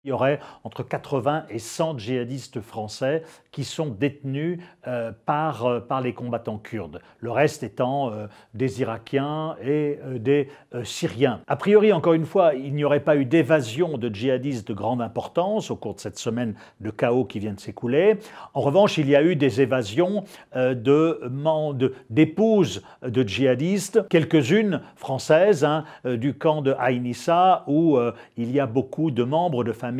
Il y aurait entre 80 et 100 djihadistes français qui sont détenus par les combattants kurdes, le reste étant des Irakiens et des Syriens. A priori, encore une fois, il n'y aurait pas eu d'évasion de djihadistes de grande importance au cours de cette semaine de chaos qui vient de s'écouler. En revanche, il y a eu des évasions d'épouses de djihadistes, quelques-unes françaises, du camp de Ain Issa, où il y a beaucoup de membres de familles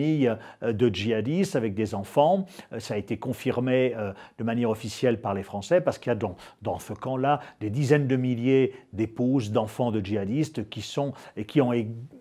de djihadistes avec des enfants. Ça a été confirmé de manière officielle par les Français parce qu'il y a dans ce camp-là des dizaines de milliers d'épouses, d'enfants de djihadistes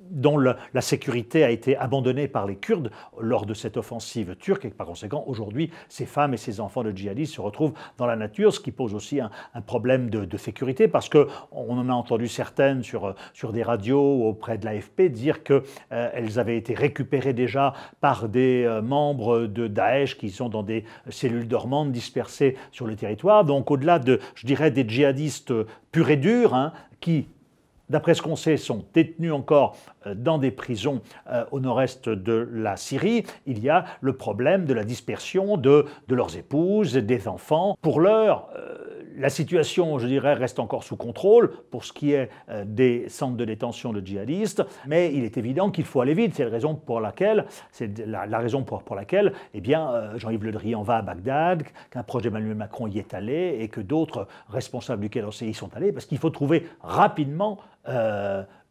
dont la sécurité a été abandonnée par les Kurdes lors de cette offensive turque et par conséquent aujourd'hui ces femmes et ces enfants de djihadistes se retrouvent dans la nature, ce qui pose aussi un problème de sécurité parce qu'on en a entendu certaines sur des radios auprès de l'AFP dire qu'elles avaient été récupérées déjà par des membres de Daesh qui sont dans des cellules dormantes dispersées sur le territoire. Donc au-delà je dirais, des djihadistes purs et durs qui, d'après ce qu'on sait, sont détenus encore dans des prisons au nord-est de la Syrie, il y a le problème de la dispersion de leurs épouses, des enfants. Pour l'heure, la situation, je dirais, reste encore sous contrôle pour ce qui est des centres de détention de djihadistes, mais il est évident qu'il faut aller vite. C'est la raison pour laquelle, eh bien, Jean-Yves Le Drian va à Bagdad, qu'un proche d'Emmanuel Macron y est allé et que d'autres responsables du Quai d'Orsay y sont allés, parce qu'il faut trouver rapidement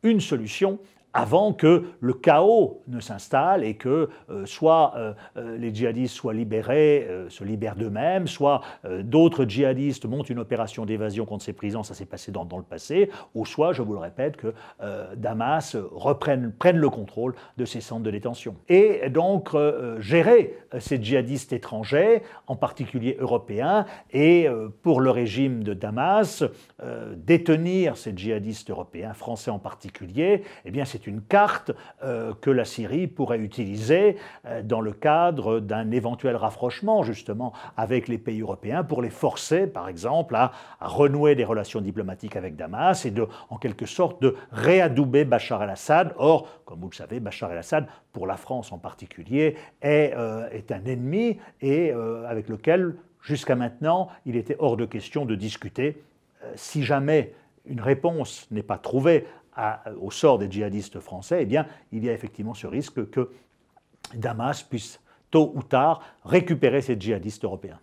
une solution avant que le chaos ne s'installe et que soit les djihadistes soient libérés, se libèrent d'eux-mêmes, soit d'autres djihadistes montent une opération d'évasion contre ces prisons, ça s'est passé dans le passé, ou soit, je vous le répète, que Damas prenne le contrôle de ces centres de détention. Et donc gérer ces djihadistes étrangers, en particulier européens, et pour le régime de Damas, détenir ces djihadistes européens, français en particulier, eh bien c'est une carte que la Syrie pourrait utiliser dans le cadre d'un éventuel rapprochement justement avec les pays européens pour les forcer par exemple à renouer des relations diplomatiques avec Damas et en quelque sorte de réadouber Bachar el-Assad. Or, comme vous le savez, Bachar el-Assad, pour la France en particulier, est un ennemi et avec lequel jusqu'à maintenant il était hors de question de discuter. Si jamais une réponse n'est pas trouvée au sort des djihadistes français, eh bien, il y a effectivement ce risque que Damas puisse, tôt ou tard, récupérer ces djihadistes européens.